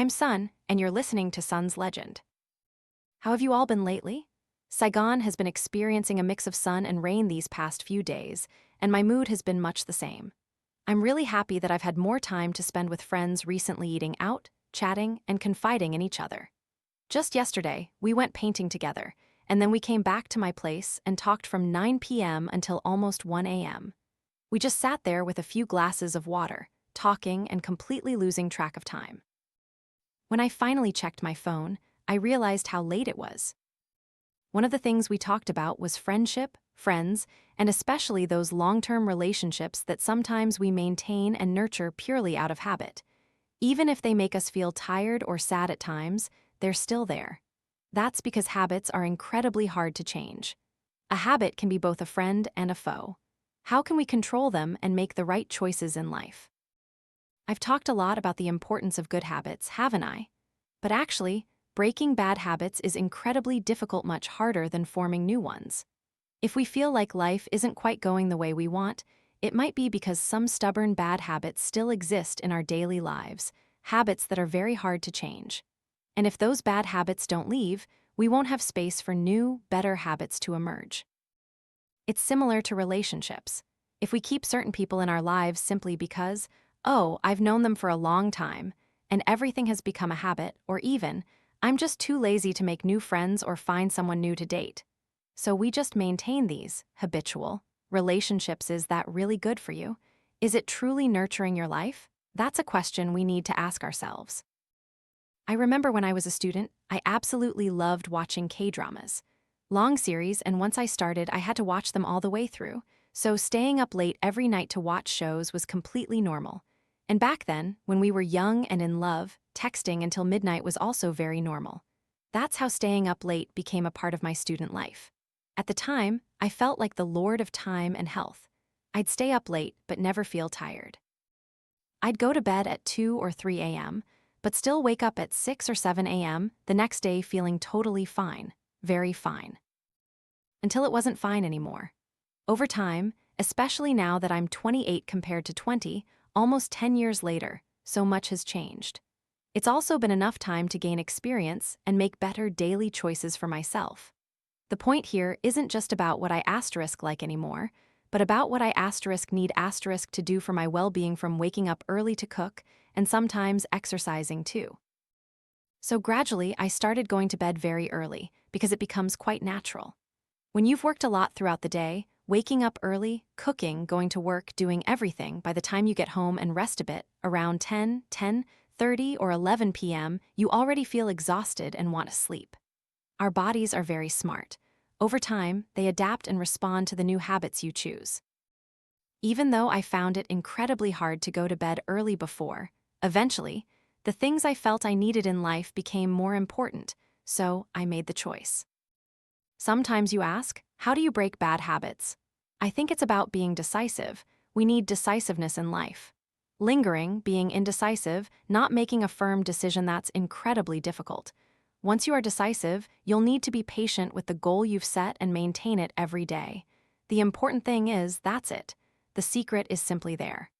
I'm Sun, and you're listening to Sun's Legend. How have you all been lately? Saigon has been experiencing a mix of sun and rain these past few days, and my mood has been much the same. I'm really happy that I've had more time to spend with friends recently eating out, chatting, and confiding in each other. Just yesterday, we went painting together, and then we came back to my place and talked from 9 p.m. until almost 1 a.m. We just sat there with a few glasses of water, talking and completely losing track of time. When I finally checked my phone, I realized how late it was. One of the things we talked about was friendship, friends, and especially those long-term relationships that sometimes we maintain and nurture purely out of habit. Even if they make us feel tired or sad at times, they're still there. That's because habits are incredibly hard to change. A habit can be both a friend and a foe. How can we control them and make the right choices in life? I've talked a lot about the importance of good habits, haven't I? But actually, breaking bad habits is incredibly difficult, much harder than forming new ones. If we feel like life isn't quite going the way we want, it might be because some stubborn bad habits still exist in our daily lives, habits that are very hard to change. And if those bad habits don't leave, we won't have space for new, better habits to emerge. It's similar to relationships. If we keep certain people in our lives simply because, oh, I've known them for a long time, and everything has become a habit, or even, I'm just too lazy to make new friends or find someone new to date. So we just maintain these habitual relationships. Is that really good for you? Is it truly nurturing your life? That's a question we need to ask ourselves. I remember when I was a student, I absolutely loved watching K-dramas. Long series, and once I started, I had to watch them all the way through, so staying up late every night to watch shows was completely normal. And back then, when we were young and in love, texting until midnight was also very normal. That's how staying up late became a part of my student life. At the time, I felt like the lord of time and health. I'd stay up late but never feel tired. I'd go to bed at 2 or 3 a.m., but still wake up at 6 or 7 a.m. the next day feeling totally fine, very fine. Until it wasn't fine anymore. Over time, especially now that I'm 28 compared to 20, almost 10 years later, so much has changed. It's also been enough time to gain experience and make better daily choices for myself. The point here isn't just about what I asterisk like anymore, but about what I need to do for my well-being, from waking up early to cook and sometimes exercising too. So gradually, I started going to bed very early because it becomes quite natural. When you've worked a lot throughout the day, waking up early, cooking, going to work, doing everything, by the time you get home and rest a bit, around 10:30, or 11 p.m., you already feel exhausted and want to sleep. Our bodies are very smart. Over time, they adapt and respond to the new habits you choose. Even though I found it incredibly hard to go to bed early before, eventually, the things I felt I needed in life became more important, so I made the choice. Sometimes you ask, how do you break bad habits? I think it's about being decisive. We need decisiveness in life. Lingering, being indecisive, not making a firm decision, that's incredibly difficult. Once you are decisive, you'll need to be patient with the goal you've set and maintain it every day. The important thing is, that's it. The secret is simply there.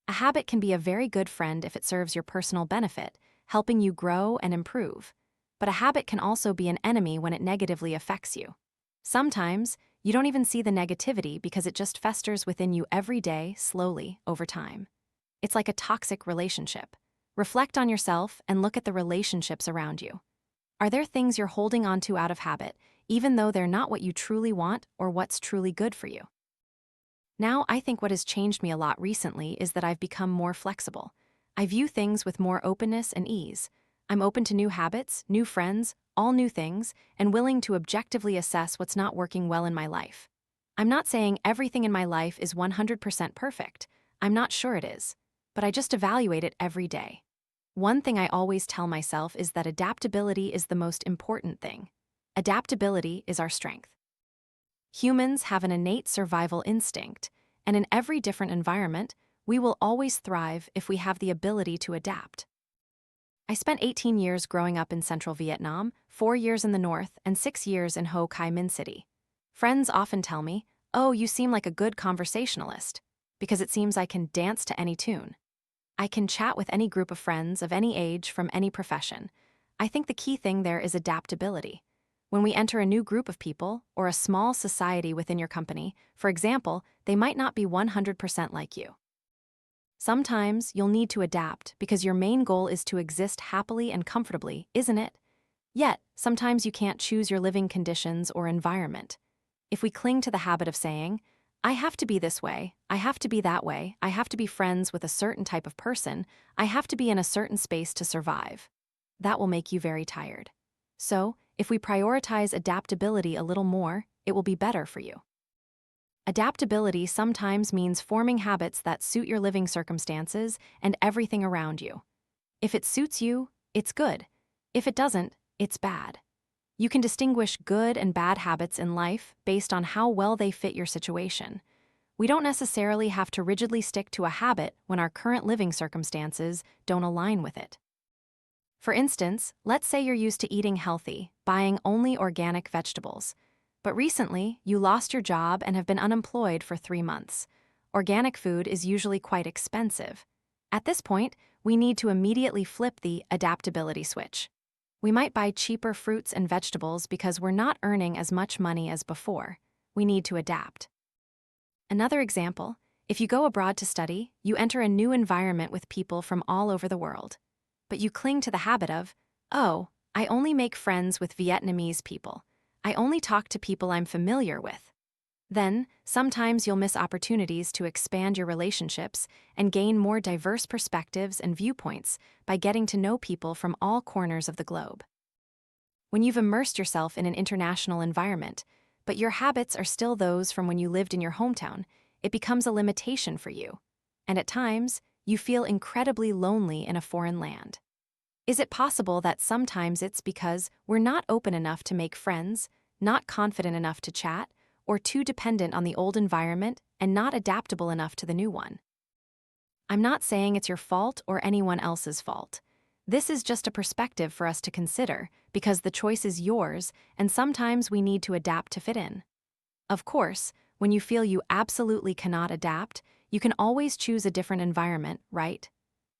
A habit can be a very good friend if it serves your personal benefit, helping you grow and improve. But a habit can also be an enemy when it negatively affects you. Sometimes, you don't even see the negativity because it just festers within you every day, slowly, over time. It's like a toxic relationship. Reflect on yourself and look at the relationships around you. Are there things you're holding on to out of habit, even though they're not what you truly want or what's truly good for you? Now, I think what has changed me a lot recently is that I've become more flexible. I view things with more openness and ease. I'm open to new habits, new friends, all new things, and willing to objectively assess what's not working well in my life. I'm not saying everything in my life is 100% perfect. I'm not sure it is. But I just evaluate it every day. One thing I always tell myself is that adaptability is the most important thing. Adaptability is our strength. Humans have an innate survival instinct, and in every different environment, we will always thrive if we have the ability to adapt. I spent 18 years growing up in central Vietnam, 4 years in the north, and 6 years in Ho Chi Minh City. Friends often tell me, "Oh, you seem like a good conversationalist," because it seems I can dance to any tune. I can chat with any group of friends of any age from any profession. I think the key thing there is adaptability. When we enter a new group of people or a small society within your company, for example, they might not be 100% like you. Sometimes you'll need to adapt because your main goal is to exist happily and comfortably, isn't it? Yet, sometimes you can't choose your living conditions or environment. If we cling to the habit of saying, I have to be this way, I have to be that way, I have to be friends with a certain type of person, I have to be in a certain space to survive, that will make you very tired. So, if we prioritize adaptability a little more, it will be better for you. Adaptability sometimes means forming habits that suit your living circumstances and everything around you. If it suits you, it's good. If it doesn't, it's bad. You can distinguish good and bad habits in life based on how well they fit your situation. We don't necessarily have to rigidly stick to a habit when our current living circumstances don't align with it. For instance, let's say you're used to eating healthy, buying only organic vegetables. But recently, you lost your job and have been unemployed for 3 months. Organic food is usually quite expensive. At this point, we need to immediately flip the adaptability switch. We might buy cheaper fruits and vegetables because we're not earning as much money as before. We need to adapt. Another example, if you go abroad to study, you enter a new environment with people from all over the world. But you cling to the habit of, oh, I only make friends with Vietnamese people. I only talk to people I'm familiar with. Then, sometimes you'll miss opportunities to expand your relationships and gain more diverse perspectives and viewpoints by getting to know people from all corners of the globe. When you've immersed yourself in an international environment, but your habits are still those from when you lived in your hometown, it becomes a limitation for you. And at times, you feel incredibly lonely in a foreign land. Is it possible that sometimes it's because we're not open enough to make friends, not confident enough to chat, or too dependent on the old environment and not adaptable enough to the new one? I'm not saying it's your fault or anyone else's fault. This is just a perspective for us to consider because the choice is yours and sometimes we need to adapt to fit in. Of course, when you feel you absolutely cannot adapt, you can always choose a different environment, right?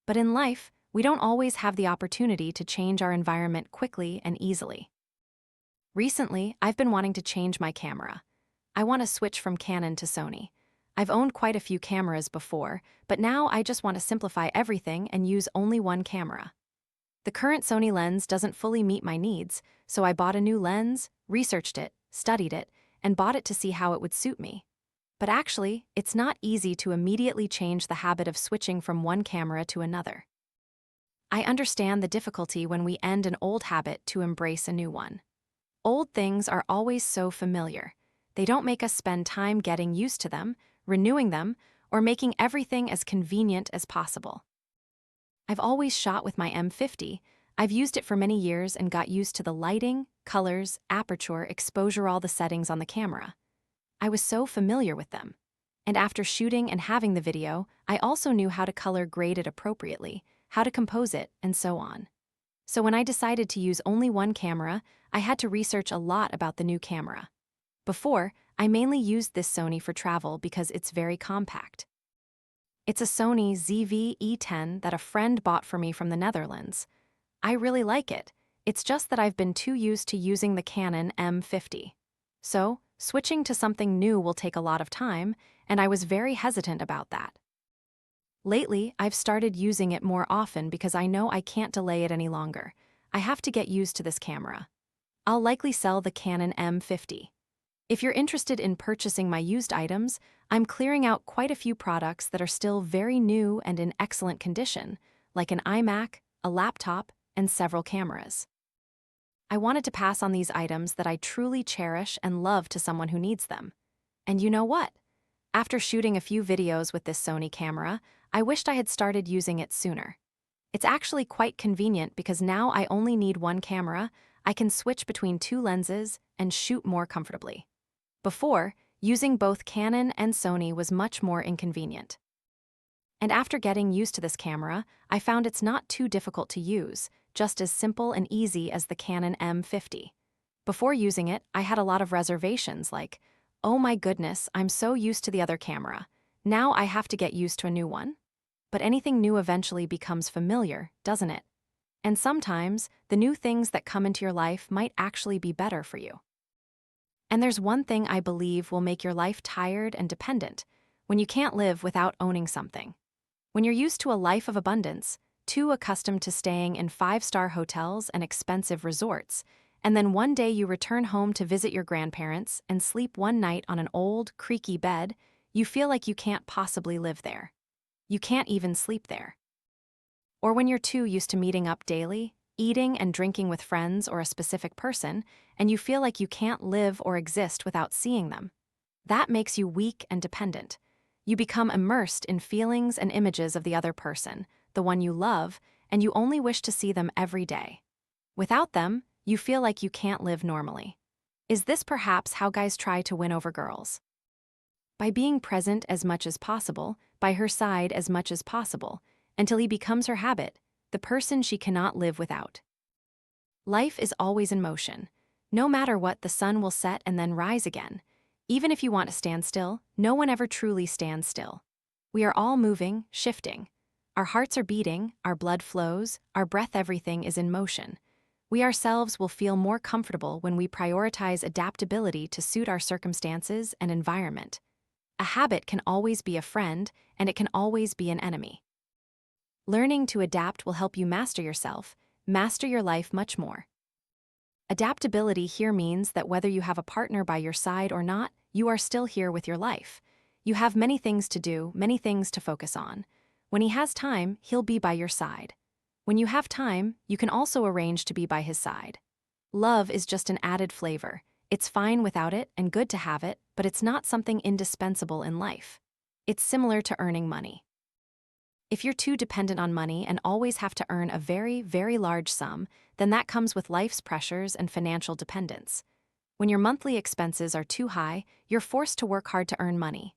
But in life, we don't always have the opportunity to change our environment quickly and easily. Recently, I've been wanting to change my camera. I want to switch from Canon to Sony. I've owned quite a few cameras before, but now I just want to simplify everything and use only one camera. The current Sony lens doesn't fully meet my needs, so I bought a new lens, researched it, studied it, and bought it to see how it would suit me. But actually, it's not easy to immediately change the habit of switching from one camera to another. I understand the difficulty when we end an old habit to embrace a new one. Old things are always so familiar. They don't make us spend time getting used to them, renewing them, or making everything as convenient as possible. I've always shot with my M50. I've used it for many years and got used to the lighting, colors, aperture, exposure, all the settings on the camera. I was so familiar with them. And after shooting and having the video, I also knew how to color grade it appropriately, how to compose it, and so on. So when I decided to use only one camera, I had to research a lot about the new camera. Before, I mainly used this Sony for travel because it's very compact. It's a Sony ZV-E10 that a friend bought for me from the Netherlands. I really like it. It's just that I've been too used to using the Canon M50. So, switching to something new will take a lot of time, and I was very hesitant about that. Lately, I've started using it more often because I know I can't delay it any longer. I have to get used to this camera. I'll likely sell the Canon M50. If you're interested in purchasing my used items, I'm clearing out quite a few products that are still very new and in excellent condition, like an iMac, a laptop, and several cameras. I wanted to pass on these items that I truly cherish and love to someone who needs them. And you know what? After shooting a few videos with this Sony camera, I wished I had started using it sooner. It's actually quite convenient because now I only need one camera, I can switch between two lenses, and shoot more comfortably. Before, using both Canon and Sony was much more inconvenient. And after getting used to this camera, I found it's not too difficult to use, just as simple and easy as the Canon M50. Before using it, I had a lot of reservations like, oh my goodness, I'm so used to the other camera. Now I have to get used to a new one? but anything new eventually becomes familiar, doesn't it? And sometimes, the new things that come into your life might actually be better for you. And there's one thing I believe will make your life tired and dependent: when you can't live without owning something. When you're used to a life of abundance, too accustomed to staying in five-star hotels and expensive resorts, and then one day you return home to visit your grandparents and sleep one night on an old, creaky bed, you feel like you can't possibly live there. You can't even sleep there. Or when you're too used to meeting up daily, eating and drinking with friends or a specific person, and you feel like you can't live or exist without seeing them. That makes you weak and dependent. You become immersed in feelings and images of the other person, the one you love, and you only wish to see them every day. Without them, you feel like you can't live normally. Is this perhaps how guys try to win over girls? By being present as much as possible, by her side as much as possible, until he becomes her habit, the person she cannot live without. Life is always in motion. No matter what, the sun will set and then rise again. Even if you want to stand still, no one ever truly stands still. We are all moving, shifting. Our hearts are beating, our blood flows, our breath, everything is in motion. We ourselves will feel more comfortable when we prioritize adaptability to suit our circumstances and environment. A habit can always be a friend, and it can always be an enemy. Learning to adapt will help you master yourself, master your life much more. Adaptability here means that whether you have a partner by your side or not, you are still here with your life. You have many things to do, many things to focus on. When he has time, he'll be by your side. When you have time, you can also arrange to be by his side. Love is just an added flavor. It's fine without it and good to have it, but it's not something indispensable in life. It's similar to earning money. If you're too dependent on money and always have to earn a very, very large sum, then that comes with life's pressures and financial dependence. When your monthly expenses are too high, you're forced to work hard to earn money.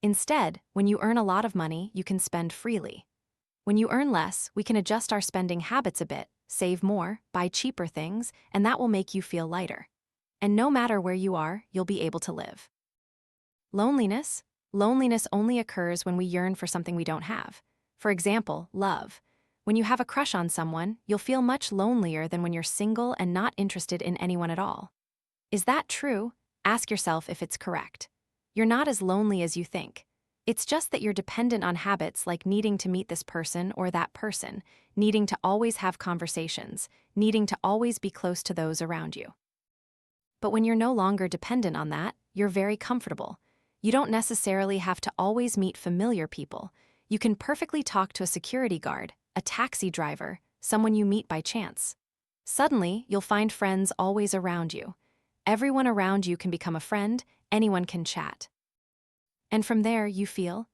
Instead, when you earn a lot of money, you can spend freely. When you earn less, we can adjust our spending habits a bit, save more, buy cheaper things, and that will make you feel lighter. And no matter where you are, you'll be able to live. Loneliness? Loneliness only occurs when we yearn for something we don't have. For example, love. When you have a crush on someone, you'll feel much lonelier than when you're single and not interested in anyone at all. Is that true? Ask yourself if it's correct. You're not as lonely as you think. It's just that you're dependent on habits like needing to meet this person or that person, needing to always have conversations, needing to always be close to those around you. But when you're no longer dependent on that, you're very comfortable. You don't necessarily have to always meet familiar people. You can perfectly talk to a security guard, a taxi driver, someone you meet by chance. Suddenly, you'll find friends always around you. Everyone around you can become a friend, anyone can chat. And from there, you feel,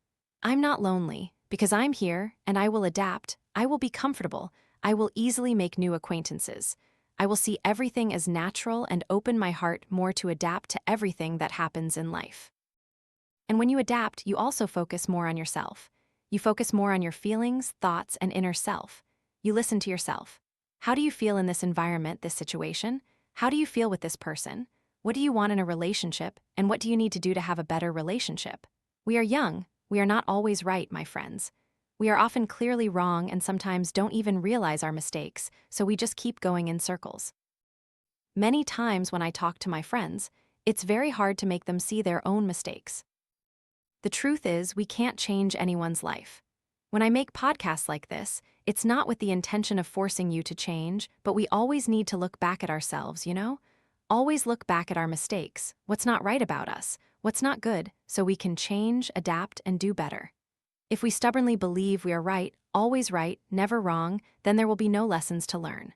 I'm not lonely, because I'm here, and I will adapt, I will be comfortable, I will easily make new acquaintances. I will see everything as natural and open my heart more to adapt to everything that happens in life. And when you adapt, you also focus more on yourself. You focus more on your feelings, thoughts, and inner self. You listen to yourself. How do you feel in this environment, this situation? How do you feel with this person? What do you want in a relationship, and what do you need to do to have a better relationship? We are young. We are not always right, my friends. We are often clearly wrong and sometimes don't even realize our mistakes, so we just keep going in circles. Many times when I talk to my friends, it's very hard to make them see their own mistakes. The truth is, we can't change anyone's life. When I make podcasts like this, it's not with the intention of forcing you to change, but we always need to look back at ourselves, Always look back at our mistakes, what's not right about us, what's not good, so we can change, adapt, and do better. If we stubbornly believe we are right, always right, never wrong, then there will be no lessons to learn.